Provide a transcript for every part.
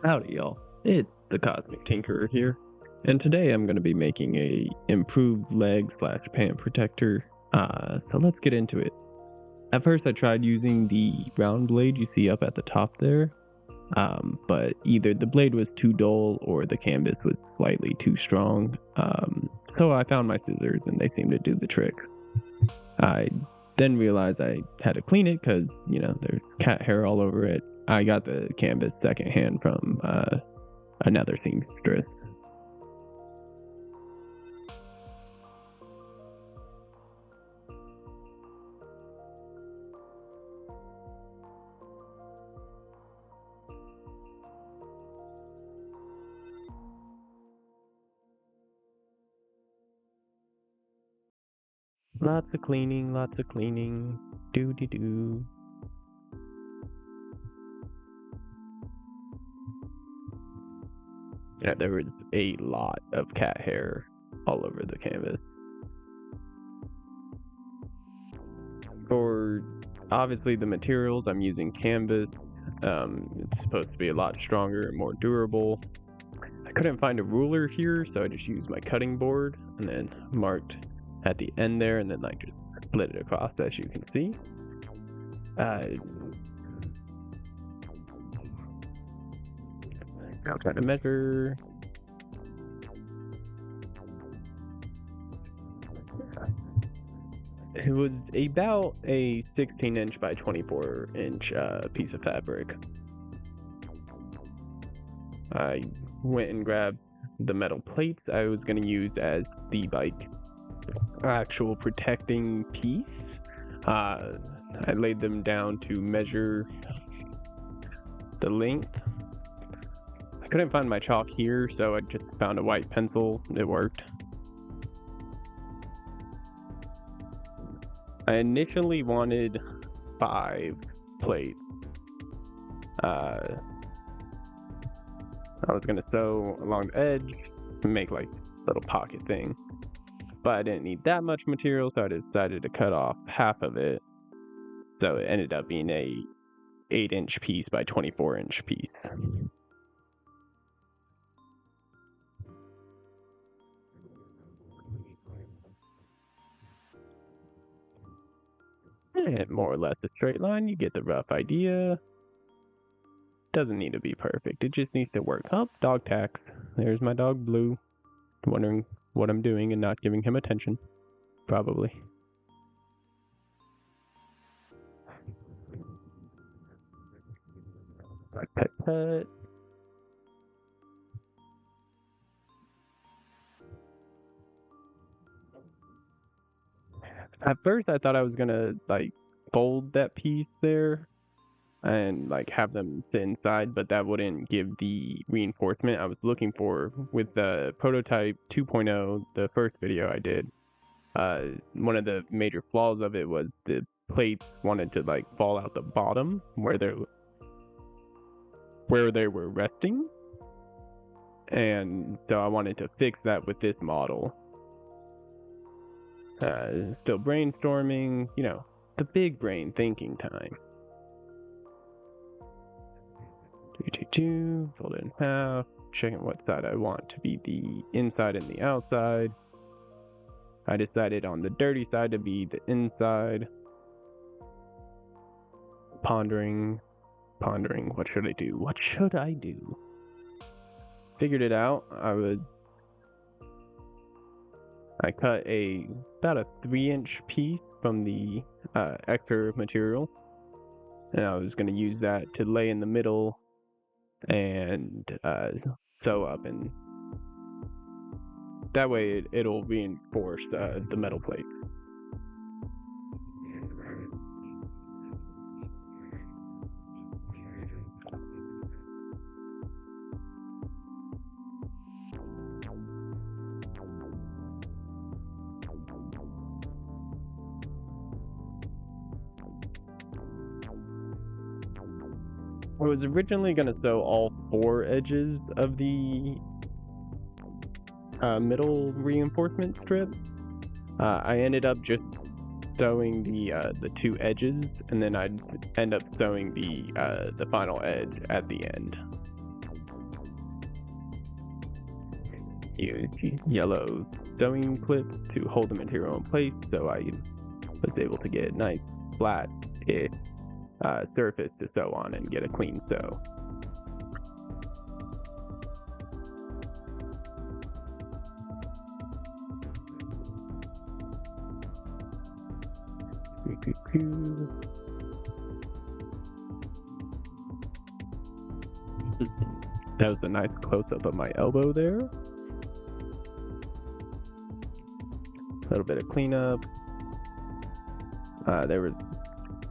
Howdy y'all, it's the Cosmic Tinkerer here, and today I'm going to be making a improved leg/pant protector, so let's get into it. At first I tried using the round blade you see up at the top there, but either the blade was too dull or the canvas was slightly too strong, so I found my scissors and they seemed to do the trick. I then realized I had to clean it because, there's cat hair all over it. I got the canvas secondhand from another seamstress. Lots of cleaning, doo-dee-doo. Yeah, there was a lot of cat hair all over the canvas. For obviously the materials, I'm using canvas. It's supposed to be a lot stronger and more durable. I couldn't find a ruler here, so I just used my cutting board and then marked at the end there, and then just split it across, as you can see. I'll try to measure. It was about a 16-inch by 24-inch piece of fabric. I went and grabbed the metal plates I was going to use as the actual protecting piece. I laid them down to measure the length. I couldn't find my chalk here, so I just found a white pencil. It worked. I initially wanted 5 plates. I was gonna sew along the edge and make a little pocket thing, but I didn't need that much material, so I decided to cut off half of it. So it ended up being a 8-inch piece by 24-inch piece. And more or less a straight line, you get the rough idea. Doesn't need to be perfect, it just needs to work. Oh, dog tax. There's my dog Blue, wondering what I'm doing and not giving him attention. Probably. Pet. At first I thought I was gonna fold that piece there and have them sit inside, but that wouldn't give the reinforcement I was looking for with the prototype 2.0, the first video I did. One of the major flaws of it was the plates wanted to fall out the bottom where they were resting, and so I wanted to fix that with this model. Still brainstorming, the big brain thinking time. 2, fold it in half, checking what side I want to be the inside and the outside. I decided on the dirty side to be the inside. Pondering, what should I do? Figured it out. I cut about a 3-inch piece from the extra material, and I was going to use that to lay in the middle and sew up, and that way it'll reinforce the metal plate. I was originally going to sew all 4 edges of the middle reinforcement strip. I ended up just sewing the 2 edges, and then I'd end up sewing the final edge at the end. use yellow sewing clips to hold the material in place, so I was able to get a nice flat surface to sew on and get a clean sew. That was a nice close-up of my elbow there. A little bit of cleanup. There was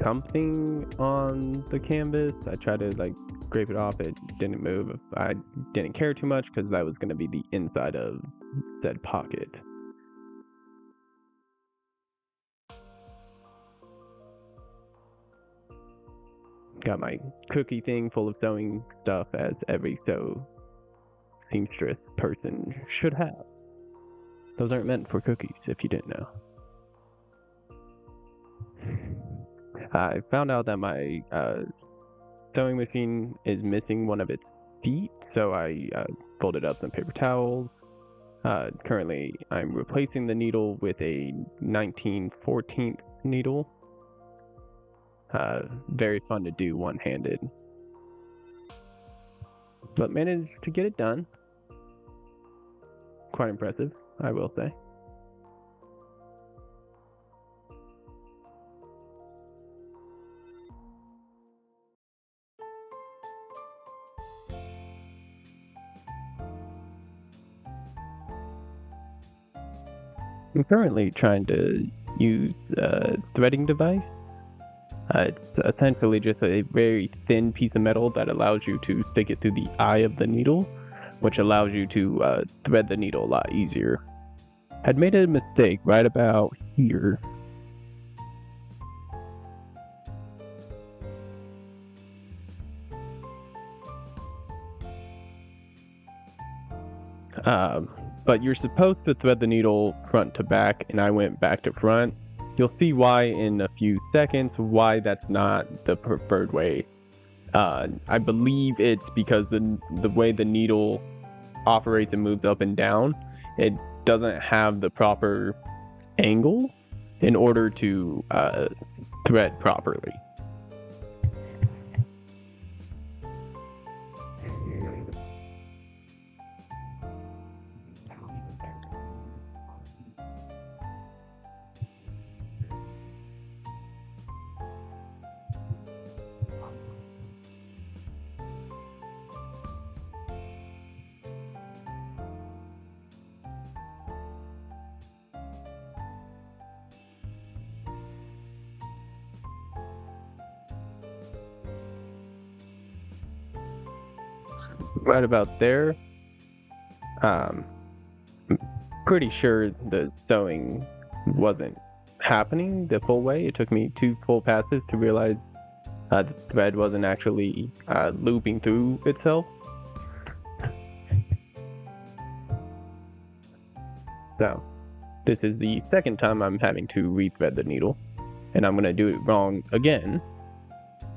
something on the canvas. I tried to scrape it off. It didn't move. I didn't care too much because that was going to be the inside of said pocket. Got my cookie thing full of sewing stuff, as every seamstress person should have. Those aren't meant for cookies, if you didn't know. I found out that my sewing machine is missing one of its feet, so I folded up some paper towels. Currently, I'm replacing the needle with a 19/14 needle. Very fun to do one-handed, but managed to get it done. Quite impressive, I will say. I'm currently trying to use a threading device. It's essentially just a very thin piece of metal that allows you to stick it through the eye of the needle, which allows you to thread the needle a lot easier. I'd made a mistake right about here. But you're supposed to thread the needle front to back, and I went back to front. You'll see why in a few seconds, why that's not the preferred way. I believe it's because the way the needle operates and moves up and down, it doesn't have the proper angle in order to thread properly. Right about there. I'm pretty sure the sewing wasn't happening the full way. It took me 2 full passes to realize the thread wasn't actually looping through itself. So this is the second time I'm having to rethread the needle, and I'm going to do it wrong again.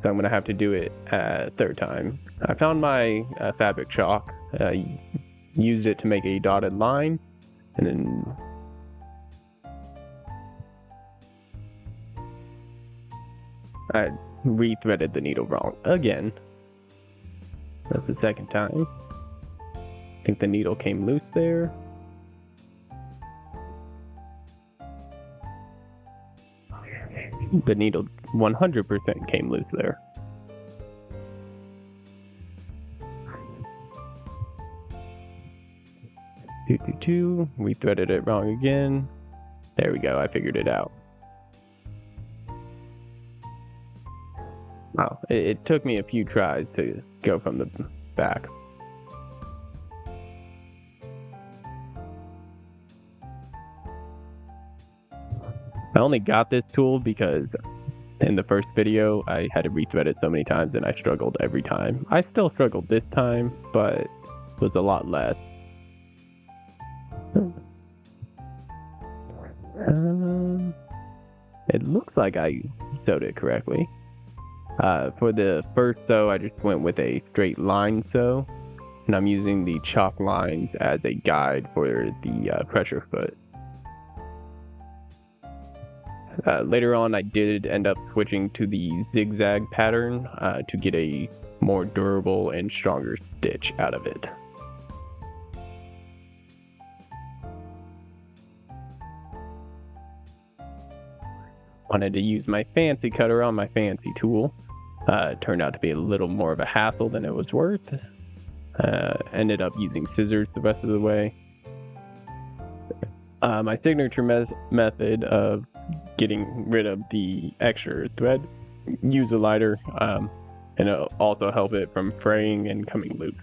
So I'm going to have to do it a third time. I found my fabric chalk, used it to make a dotted line, and then I rethreaded the needle wrong again. That's the second time. I think the needle came loose there. The needle 100% came loose there. We threaded it wrong again. There we go, I figured it out. Wow, it took me a few tries to go from the back. I only got this tool because in the first video I had to rethread it so many times and I struggled every time. I still struggled this time, but it was a lot less. It looks like I sewed it correctly. For the first sew, I just went with a straight line sew. and I'm using the chalk lines as a guide for the pressure foot. Later on, I did end up switching to the zigzag pattern to get a more durable and stronger stitch out of it. Wanted to use my fancy cutter on my fancy tool. It turned out to be a little more of a hassle than it was worth. Ended up using scissors the rest of the way. My signature method of getting rid of the extra thread, use a lighter, and it'll also help it from fraying and coming loose.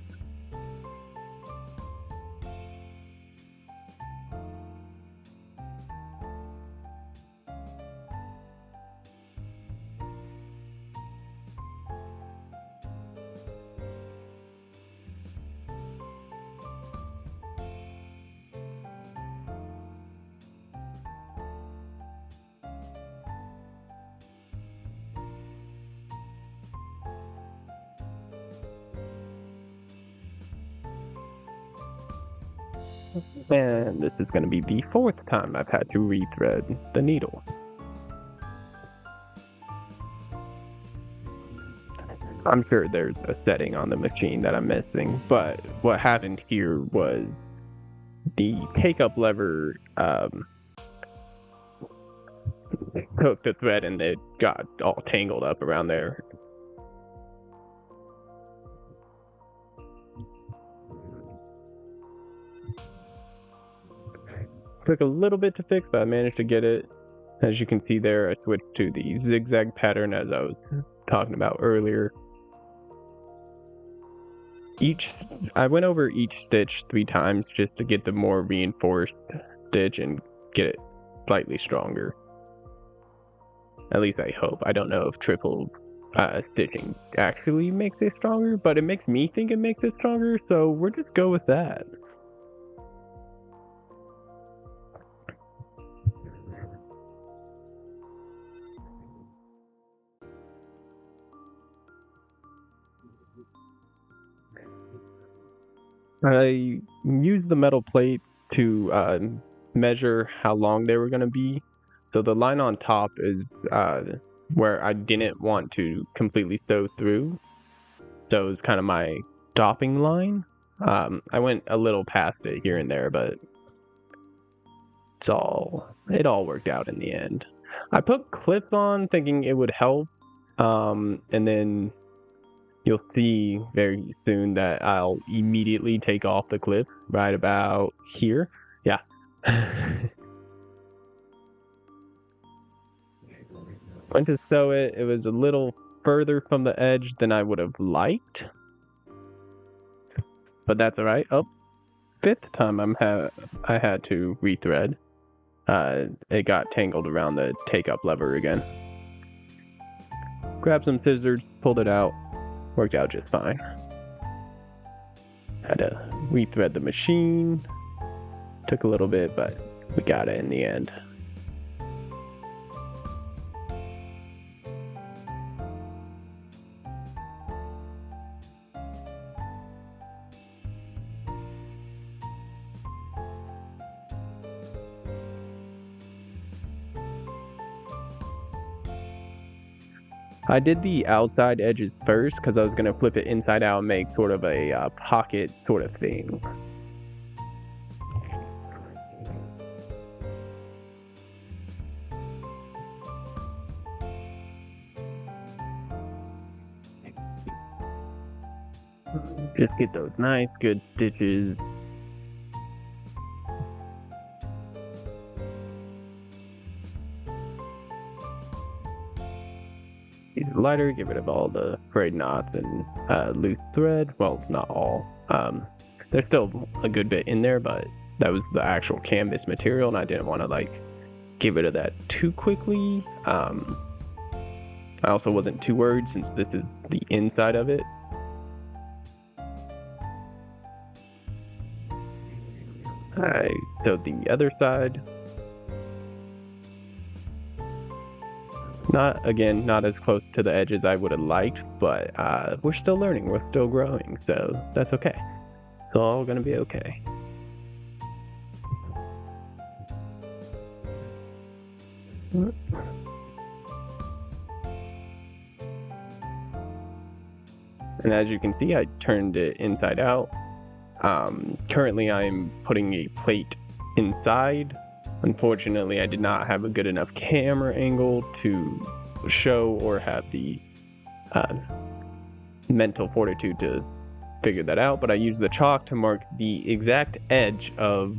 And this is going to be the 4th time I've had to rethread the needle. I'm sure there's a setting on the machine that I'm missing, but what happened here was the take-up lever took the thread and it got all tangled up around there. Took a little bit to fix, but I managed to get it. As you can see there, I switched to the zigzag pattern as I was talking about earlier. I went over each stitch 3 times just to get the more reinforced stitch and get it slightly stronger. At least I hope. I don't know if triple stitching actually makes it stronger, but it makes me think it makes it stronger, so we'll just go with that. I used the metal plate to measure how long they were going to be. So the line on top is where I didn't want to completely sew through. So it's kind of my stopping line. I went a little past it here and there, but it all worked out in the end. I put clips on thinking it would help, and then you'll see very soon that I'll immediately take off the clip right about here. Yeah. Went to sew it. It was a little further from the edge than I would have liked. But that's alright. Oh, 5th time I had to rethread. It got tangled around the take-up lever again. Grabbed some scissors, pulled it out. Worked out just fine. Had to rethread the machine. Took a little bit, but we got it in the end. I did the outside edges first because I was going to flip it inside out and make sort of a pocket sort of thing. Just get those nice, good stitches. Use a lighter, get rid of all the frayed knots and loose thread. Well, not all. There's still a good bit in there, but that was the actual canvas material, and I didn't want to get rid of that too quickly. I also wasn't too worried since this is the inside of it. I sewed the other side. Not as close to the edge as I would have liked, but we're still learning, we're still growing, so that's okay. It's all gonna be okay. And as you can see, I turned it inside out. Currently I'm putting a plate inside. Unfortunately, I did not have a good enough camera angle to show or have the mental fortitude to figure that out, but I used the chalk to mark the exact edge of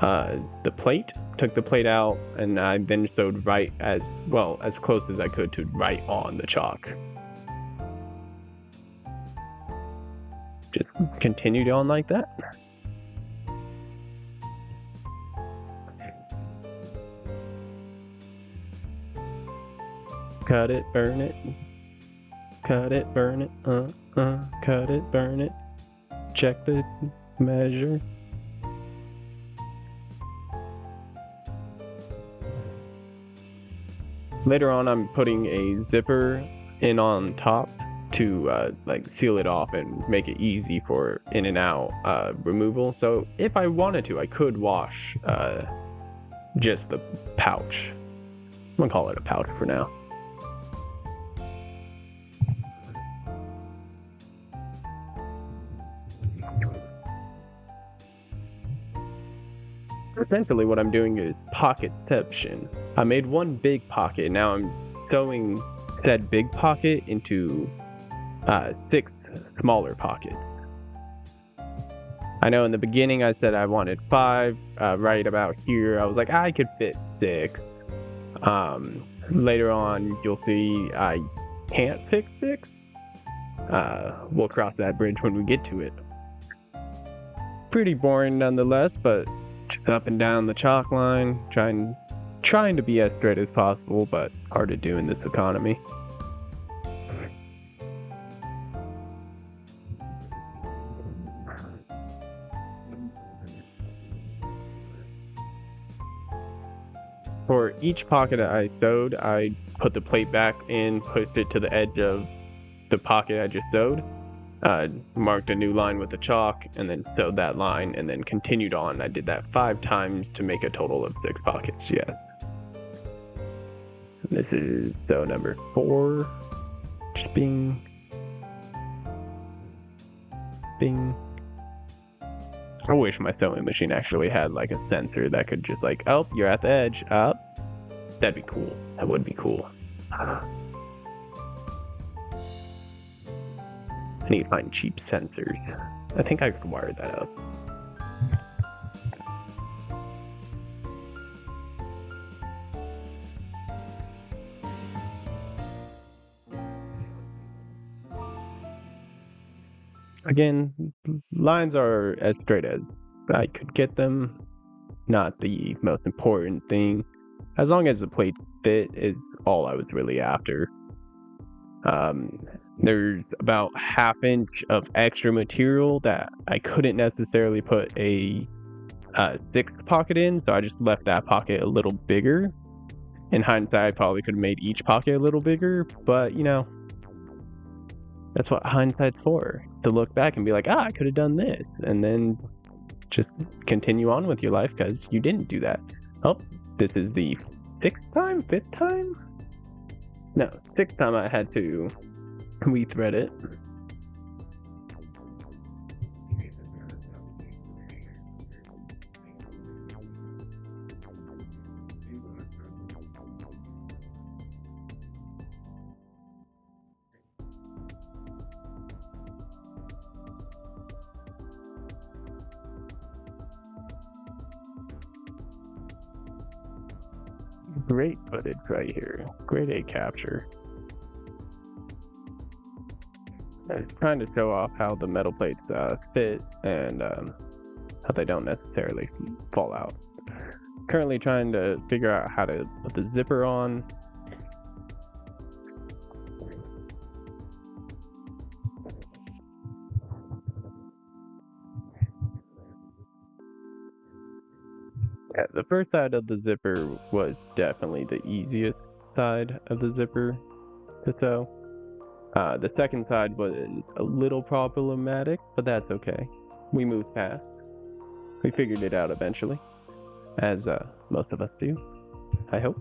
the plate, took the plate out, and I then sewed right as close as I could to right on the chalk. Just continued on like that. Cut it, burn it. Cut it, burn it, cut it, burn it. Check the measure. Later on, I'm putting a zipper in on top to seal it off and make it easy for in and out removal. So if I wanted to, I could wash just the pouch. I'm gonna call it a pouch for now. Essentially what I'm doing is pocketception. I made one big pocket. Now I'm sewing said big pocket into 6 smaller pockets. I know in the beginning I said I wanted 5. Right about here I was like, I could fit 6. Later on you'll see I can't fit 6. We'll cross that bridge when we get to it. Pretty boring nonetheless, but just up and down the chalk line, trying to be as straight as possible, but hard to do in this economy. For each pocket I sewed, I put the plate back in, pushed it to the edge of the pocket I just sewed, marked a new line with the chalk, and then sewed that line, and then continued on. I did that 5 times to make a total of 6 pockets, yes. This is sew number 4. Just bing. Bing. I wish my sewing machine actually had like a sensor that could just like, oh, you're at the edge, up. That'd be cool. That would be cool. I need to find cheap sensors. I think I could wire that up. Again, lines are as straight as I could get them. Not the most important thing. As long as the plate fit is all I was really after. There's about 1/2 inch of extra material that I couldn't necessarily put a 6th pocket in, so I just left that pocket a little bigger. In hindsight, I probably could have made each pocket a little bigger, but you know, that's what hindsight's for. To look back and be like, I could have done this, and then just continue on with your life because you didn't do that. Oh, this is the 6th time? 5th time? No, 6th time I had to rethread it. Great footage right here. Great A capture. I was trying to show off how the metal plates fit and how they don't necessarily fall out. Currently trying to figure out how to put the zipper on. Yeah, the first side of the zipper was definitely the easiest side of the zipper to sew. The second side was a little problematic, but that's okay. we moved past. We figured it out eventually, as most of us do, I hope.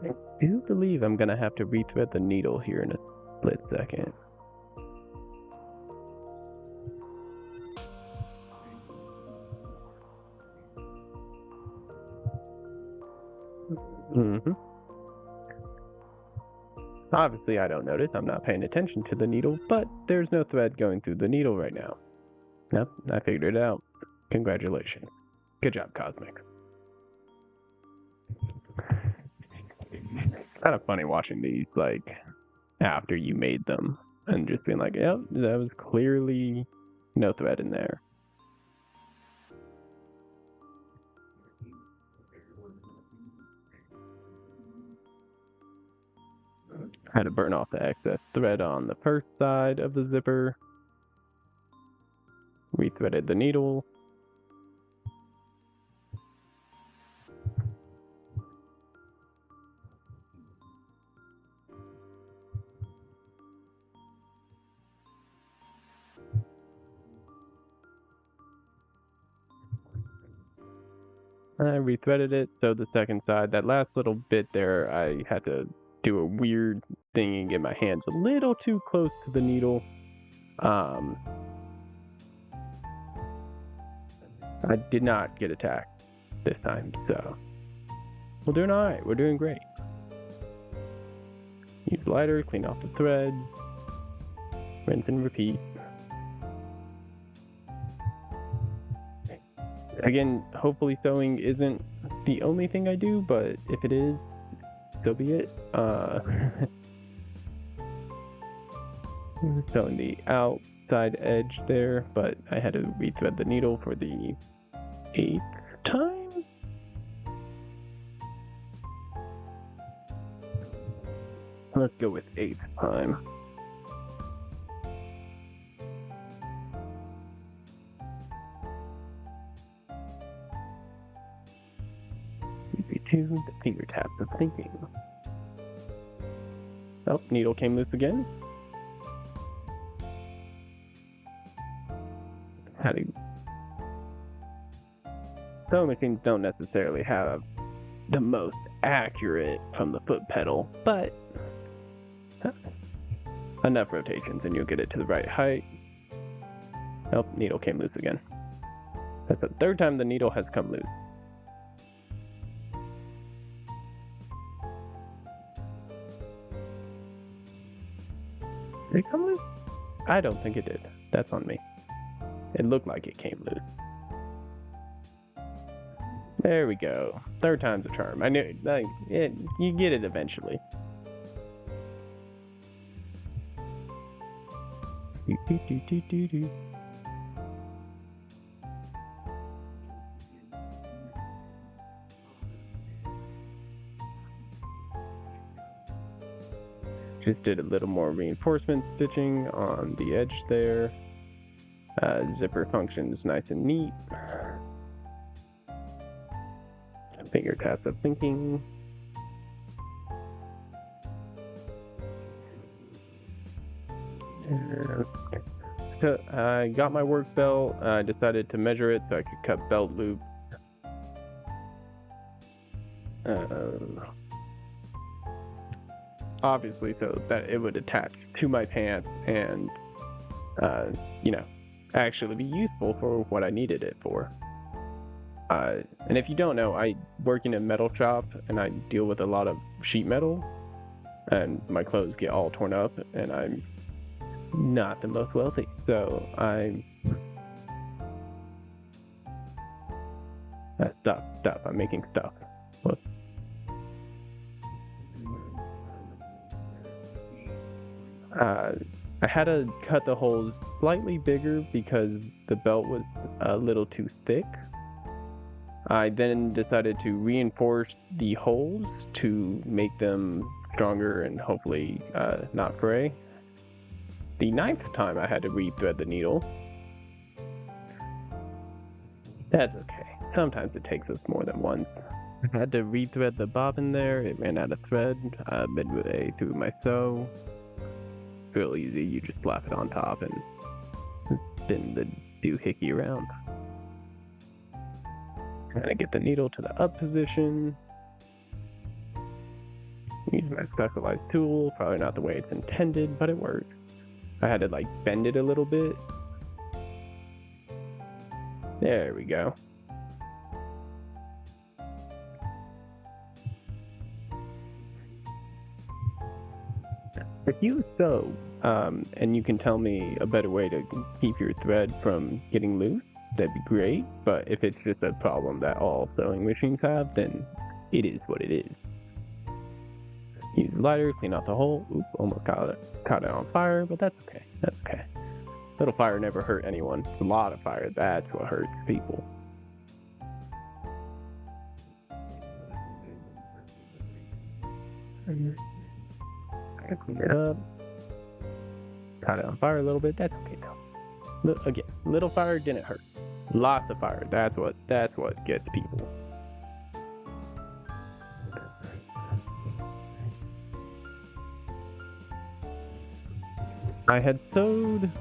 I do believe I'm gonna have to rethread the needle here in a split second. Obviously, I don't notice. I'm not paying attention to the needle, but there's no thread going through the needle right now. Yep, I figured it out. Congratulations. Good job, Cosmic. It's kind of funny watching these, like, after you made them, and just being like, yep, that was clearly no thread in there. I had to burn off the excess thread on the first side of the zipper. Rethreaded the needle. I rethreaded it, so the second side, that last little bit there, I had to do a weird thing and get my hands a little too close to the needle. I did not get attacked this time, so we're doing alright, we're doing great. Use lighter, clean off the thread, rinse and repeat. Again, hopefully sewing isn't the only thing I do, but if it is, so be it. Sewing the outside edge there, but I had to rethread the needle for the 8th time? Let's go with 8th time. To the finger taps of thinking. Oh, needle came loose again. Sewing machines don't necessarily have the most accurate from the foot pedal, but enough rotations and you'll get it to the right height. Oh, needle came loose again. That's the 3rd time the needle has come loose. Did it come loose? I don't think it did. That's on me. It looked like it came loose. There we go. 3rd time's a charm. I knew it. You get it eventually. Just did a little more reinforcement stitching on the edge there. Zipper functions nice and neat. Finger taps of thinking. So I got my work belt. I decided to measure it so I could cut belt loops. Obviously, so that it would attach to my pants and, actually be useful for what I needed it for. And if you don't know, I work in a metal shop and I deal with a lot of sheet metal, and my clothes get all torn up, and I'm not the most wealthy, so I'm stuff. I'm making stuff. Whoops. I had to cut the holes slightly bigger because the belt was a little too thick. I then decided to reinforce the holes to make them stronger and hopefully not fray. The 9th time I had to rethread the needle. That's okay. sometimes it takes us more than once. I had to rethread the bobbin there. It ran out of thread midway through my sew. Real easy. You just slap it on top and spin the doohickey around. Trying to get the needle to the up position. Use my specialized tool. Probably not the way it's intended, but it works. I had to like bend it a little bit. There we go. If you sew, and you can tell me a better way to keep your thread from getting loose, that'd be great. But if it's just a problem that all sewing machines have, then it is what it is. Use a lighter, clean out the hole. Oops, almost caught it on fire, but that's okay. That's okay. Little fire never hurt anyone. A lot of fire, that's what hurts people. Clean it up. Caught it on fire a little bit. That's okay though. Again, little fire didn't hurt. Lots of fire. That's what gets people. I had sewed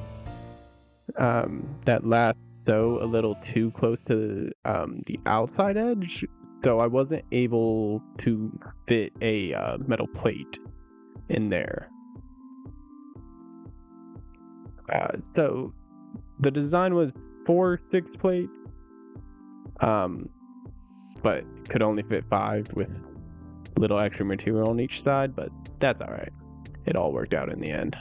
that last sew a little too close to the outside edge, so I wasn't able to fit a metal plate in there. So the design was 4 6 plates, but could only fit 5 with a little extra material on each side, but that's alright. It all worked out in the end.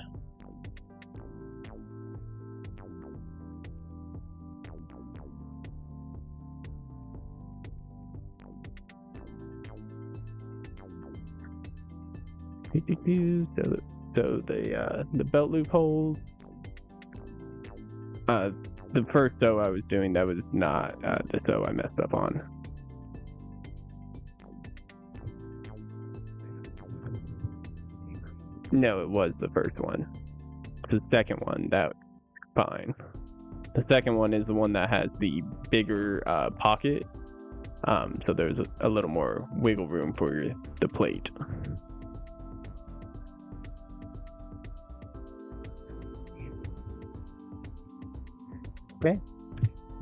So the belt loop holes. The first sew I was doing, that was not the sew I messed up on. No, it was the first one. The second one, that's fine. The second one is the one that has the bigger pocket, so there's a little more wiggle room for the plate. Okay.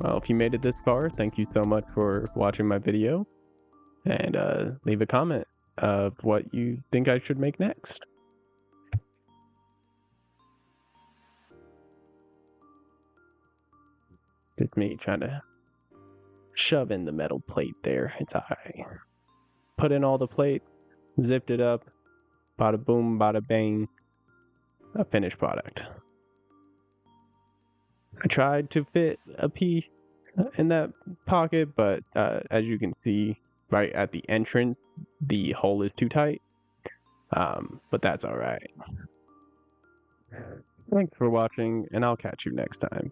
Well, if you made it this far, thank you so much for watching my video, and leave a comment of what you think I should make next. Just me trying to shove in the metal plate there. It's alright. Put in all the plates, zipped it up, bada boom, bada bang, a finished product. I tried to fit a piece in that pocket, but as you can see, right at the entrance, the hole is too tight. But that's alright. Thanks for watching, and I'll catch you next time.